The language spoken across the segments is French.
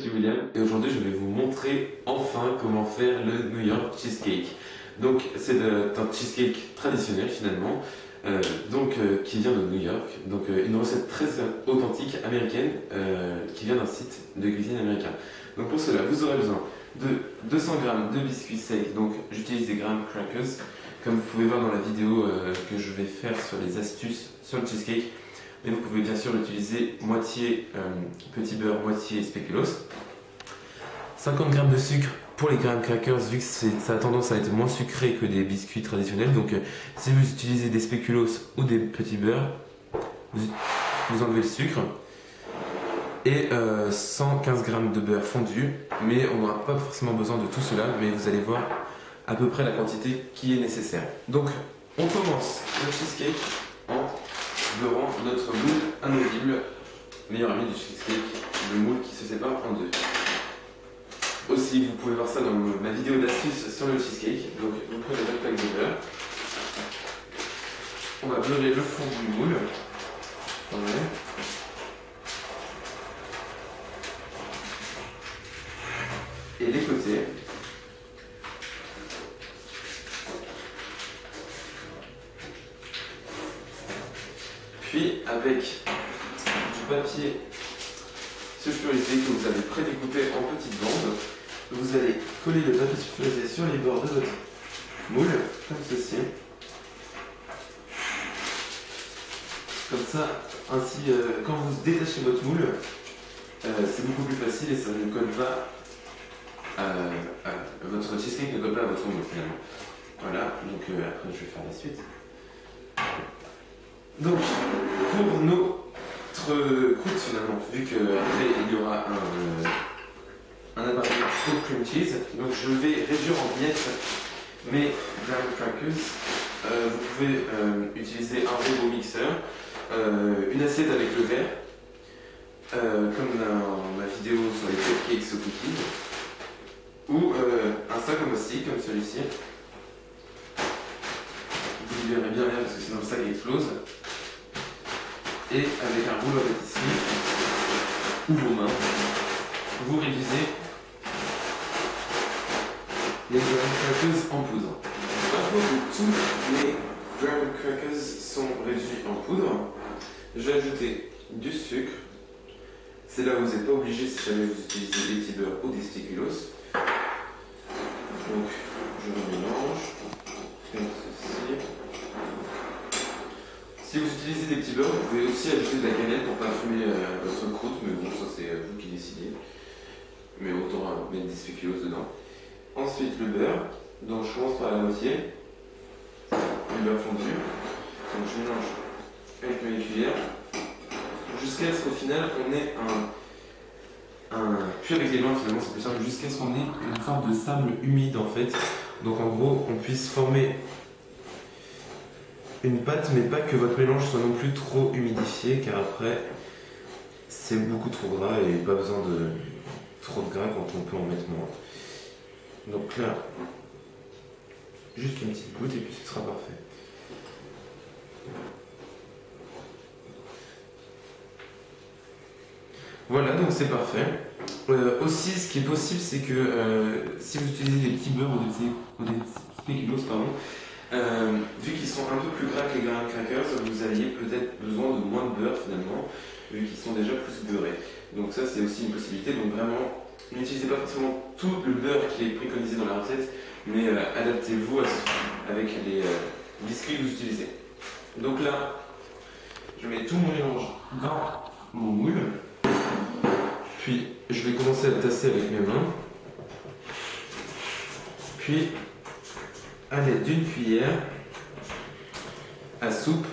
suis William et aujourd'hui je vais vous montrer enfin comment faire le New York Cheesecake. Donc c'est un cheesecake traditionnel finalement, qui vient de New York, une recette très authentique américaine qui vient d'un site de cuisine américain. Donc pour cela vous aurez besoin de 200 g de biscuits secs, donc j'utilise des graham crackers comme vous pouvez voir dans la vidéo que je vais faire sur les astuces sur le cheesecake. Et vous pouvez bien sûr utiliser moitié petit beurre, moitié spéculoos. 50 g de sucre pour les graham crackers, vu que ça a tendance à être moins sucré que des biscuits traditionnels. Donc si vous utilisez des spéculoos ou des petits beurres, vous enlevez le sucre. Et 115 g de beurre fondu, mais on n'aura pas forcément besoin de tout cela, mais vous allez voir à peu près la quantité qui est nécessaire. Donc on commence le cheesecake en beurrant notre moule amovible, meilleur ami du cheesecake, le moule qui se sépare en deux. Aussi, vous pouvez voir ça dans ma vidéo d'astuce sur le cheesecake. Donc, vous prenez votre plaque de beurre, on va beurrer le fond du moule, et les côtés. Puis avec du papier sulfurisé que vous avez prédécoupé en petites bandes, vous allez coller le papier sulfurisé sur les bords de votre moule, comme ceci. Comme ça, ainsi, quand vous détachez votre moule, c'est beaucoup plus facile et ça ne colle pas votre cheesecake ne colle pas à votre moule finalement. Voilà, donc après je vais faire la suite. Donc, pour notre croûte finalement, vu qu'après il y aura un appareil au cream cheese, donc je vais réduire en miettes mes graham crackers. Vous pouvez utiliser un robot mixeur, une assiette avec le verre, comme dans ma vidéo sur les cupcakes aux cookies, ou un sac comme aussi, comme celui-ci. Vous verrez bien parce que sinon le sac explose. Et avec un rouleau à pâtisserie ou vos mains, vous réduisez les graham crackers en poudre. Une fois que tous les graham crackers sont réduits en poudre, je vais ajouter du sucre. C'est là où vous n'êtes pas obligé si jamais vous utilisez des petits beurres ou des spéculoos. Donc je remélange comme ceci. Si vous utilisez des petits beurres, vous pouvez aussi ajouter de la cannelle pour parfumer votre croûte, mais bon, ça c'est vous qui décidez. Mais autant mettre des spéculoos dedans. Ensuite, le beurre, donc je commence par la moitié, le beurre fondu. Donc je mélange avec mes cuillères, jusqu'à ce qu'au final on ait puis avec les mains finalement c'est plus simple, jusqu'à ce qu'on ait une forme de sable humide en fait. Donc en gros, on puisse former une pâte, mais pas que votre mélange soit non plus trop humidifié, car après c'est beaucoup trop gras et pas besoin de trop de gras quand on peut en mettre moins. Donc là, juste une petite goutte et puis ce sera parfait. Voilà, donc c'est parfait. Aussi, ce qui est possible, c'est que si vous utilisez des petits beurres ou des spéculoos, vu qu'ils sont un peu plus gras que les graham crackers, vous aviez peut-être besoin de moins de beurre finalement, vu qu'ils sont déjà plus beurrés. Donc ça c'est aussi une possibilité, donc vraiment, n'utilisez pas forcément tout le beurre qui est préconisé dans la recette, mais adaptez-vous avec les biscuits que vous utilisez. Donc là, je mets tout mon mélange dans mon moule, puis je vais commencer à le tasser avec mes mains, puis à l'aide d'une cuillère à soupe,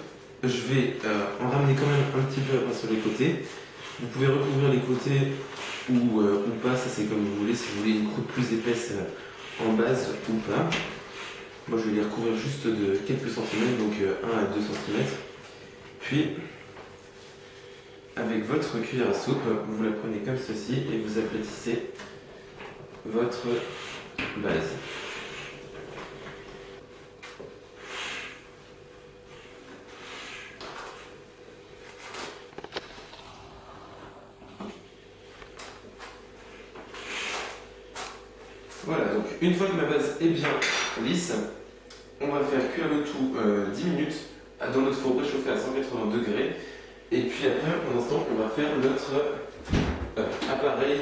je vais en ramener quand même un petit peu après sur les côtés. Vous pouvez recouvrir les côtés ou pas, ça c'est comme vous voulez, si vous voulez une croûte plus épaisse en base ou pas. Moi je vais les recouvrir juste de quelques centimètres, donc 1 à 2 cm. Puis avec votre cuillère à soupe, vous la prenez comme ceci et vous aplatissez votre base. Voilà, donc une fois que ma base est bien lisse, on va faire cuire le tout 10 minutes dans notre four préchauffé à 180 degrés. Et puis après, pendant ce temps, on va faire notre appareil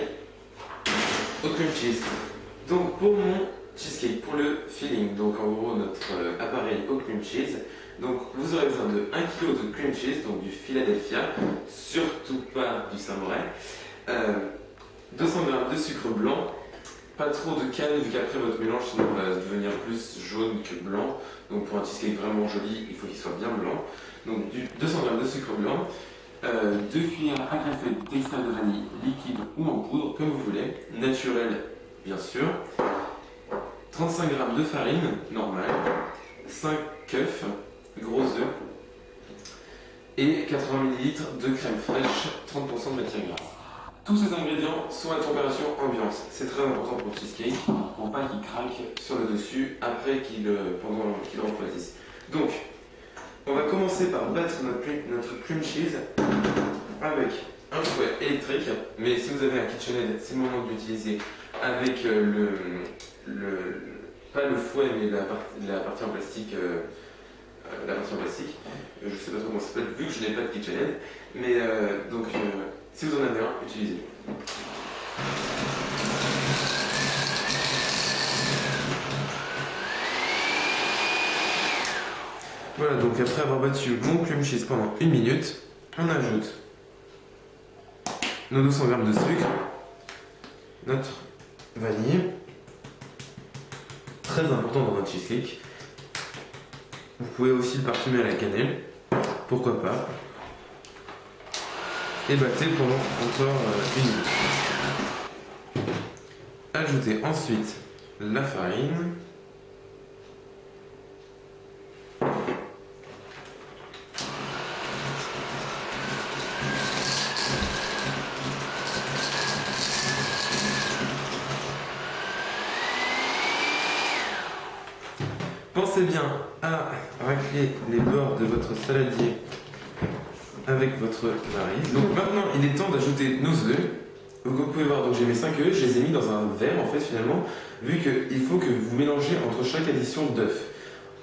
au cream cheese. Donc pour mon cheesecake, pour le filling, donc en gros notre appareil au cream cheese, donc vous aurez besoin de 1 kg de cream cheese, donc du Philadelphia, surtout pas du Saint-Maurel, 200 g de sucre blanc, pas trop de canne vu qu'après votre mélange sinon va devenir plus jaune que blanc, donc pour un cheesecake vraiment joli il faut qu'il soit bien blanc, donc 200 g de sucre blanc, 2 cuillères à café d'extrait de vanille liquide ou en poudre comme vous voulez, naturel bien sûr, 35 g de farine normale, 5 œufs, gros œufs et 80 ml de crème fraîche, 30% de matière grasse. Tous ces ingrédients sont à température ambiante. C'est très important pour le cheesecake, pour pas qu'il craque sur le dessus après pendant qu'il refroidisse. Donc, on va commencer par battre notre cream cheese avec un fouet électrique. Mais si vous avez un KitchenAid, c'est le moment de l'utiliser avec pas le fouet, mais la partie en plastique. Je sais pas trop comment ça s'appelle vu que je n'ai pas de KitchenAid. Mais si vous en avez un, utilisez-le. Voilà, donc après avoir battu mon cream cheese pendant 1 minute, on ajoute nos 200 g de sucre, notre vanille, très important dans notre cheesecake. Vous pouvez aussi le parfumer à la cannelle, pourquoi pas. Et battez pendant encore 1 minute. Ajoutez ensuite la farine. Pensez bien à racler les bords de votre saladier avec votre maryse. Donc maintenant, il est temps d'ajouter nos œufs. Donc vous pouvez voir, donc j'ai mes 5 œufs, je les ai mis dans un verre en fait finalement, vu qu'il faut que vous mélangez entre chaque addition d'œufs.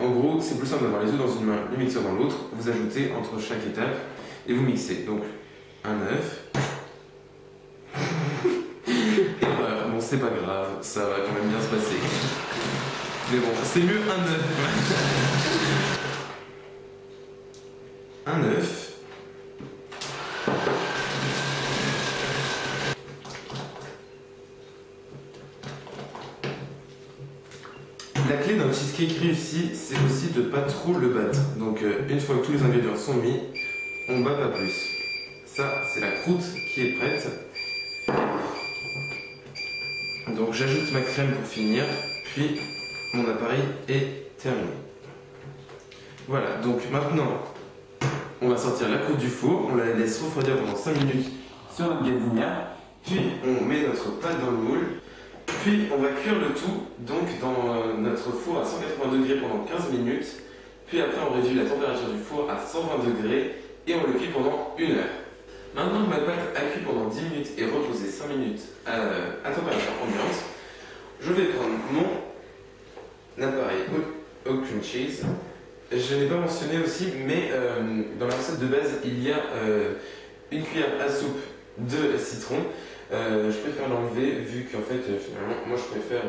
En gros, c'est plus simple d'avoir les œufs dans une main, le mixeur dans l'autre. Vous ajoutez entre chaque étape et vous mixez. Donc un œuf. Et voilà, bon c'est pas grave, ça va quand même bien se passer. Mais bon, c'est mieux un œuf. Un œuf. La clé d'un cheesecake réussi, c'est aussi de ne pas trop le battre. Donc une fois que tous les ingrédients sont mis, on ne bat pas plus. Ça, c'est la croûte qui est prête. Donc j'ajoute ma crème pour finir, puis mon appareil est terminé. Voilà, donc maintenant, on va sortir la croûte du four, on la laisse refroidir pendant 5 minutes sur notre gazinière, puis on met notre pâte dans le moule, puis on va cuire le tout donc dans notre four à 180 degrés pendant 15 minutes, puis après on réduit la température du four à 120 degrés et on le cuit pendant 1 heure. Maintenant que ma pâte a cuit pendant 10 minutes et reposé 5 minutes à température ambiante, je vais prendre mon appareil au cream cheese. Je n'ai pas mentionné aussi, mais dans la recette de base, il y a une cuillère à soupe de citron. Je préfère l'enlever vu qu'en fait, finalement, moi je préfère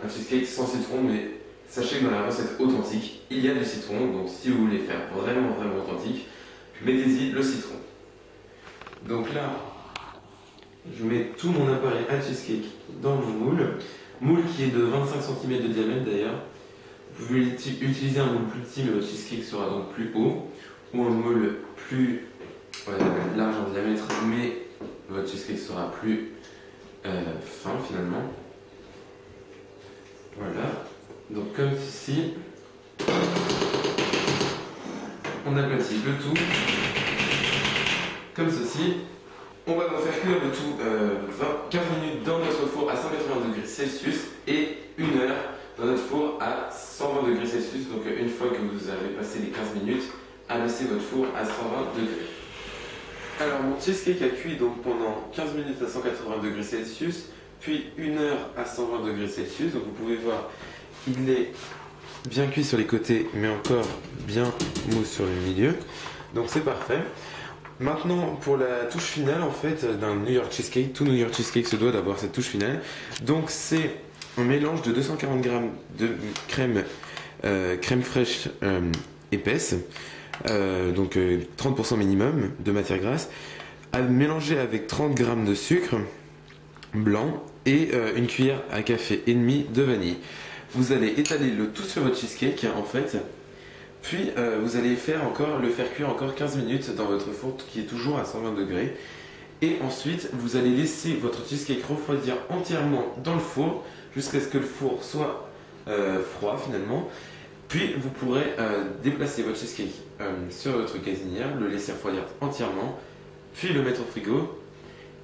un cheesecake sans citron, mais sachez que dans la recette authentique, il y a du citron, donc si vous voulez faire vraiment authentique, mettez-y le citron. Donc là, je mets tout mon appareil à cheesecake dans mon moule qui est de 25 cm de diamètre d'ailleurs. Vous pouvez utiliser un moule plus petit, mais votre cheesecake sera donc plus haut, ou un moule plus large en diamètre, mais votre cheesecake sera plus fin finalement. Voilà, donc comme ceci, on aplatit le tout, comme ceci. On va donc faire cuire le tout 15 minutes dans notre four à 180 degrés Celsius et 1 heure dans notre four à 120 degrés Celsius. Donc une fois que vous avez passé les 15 minutes, abaissez votre four à 120 degrés. Alors mon cheesecake a cuit donc pendant 15 minutes à 180 degrés Celsius, puis 1 heure à 120 degrés Celsius. Donc vous pouvez voir, il est bien cuit sur les côtés, mais encore bien mou sur le milieu. Donc c'est parfait. Maintenant, pour la touche finale, en fait, d'un New York Cheesecake, tout New York Cheesecake se doit d'avoir cette touche finale. Donc c'est un mélange de 240 g de crème fraîche épaisse, donc 30% minimum de matière grasse, à mélanger avec 30 g de sucre blanc et une cuillère à café et demi de vanille. Vous allez étaler le tout sur votre cheesecake en fait, puis vous allez le faire cuire encore 15 minutes dans votre four qui est toujours à 120 degrés. Et ensuite vous allez laisser votre cheesecake refroidir entièrement dans le four jusqu'à ce que le four soit froid finalement. Puis vous pourrez déplacer votre cheesecake sur votre cuisinière, le laisser refroidir entièrement, puis le mettre au frigo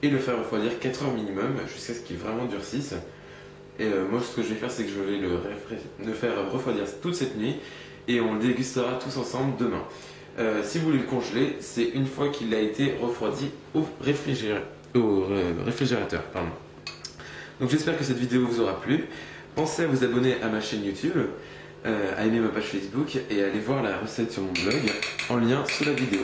et le faire refroidir 4 heures minimum jusqu'à ce qu'il vraiment durcisse. Et moi ce que je vais faire, c'est que je vais le faire refroidir toute cette nuit et on le dégustera tous ensemble demain. Si vous voulez le congeler, c'est une fois qu'il a été refroidi au réfrigérateur. Pardon. Donc j'espère que cette vidéo vous aura plu. Pensez à vous abonner à ma chaîne YouTube, à aimer ma page Facebook et à aller voir la recette sur mon blog en lien sous la vidéo.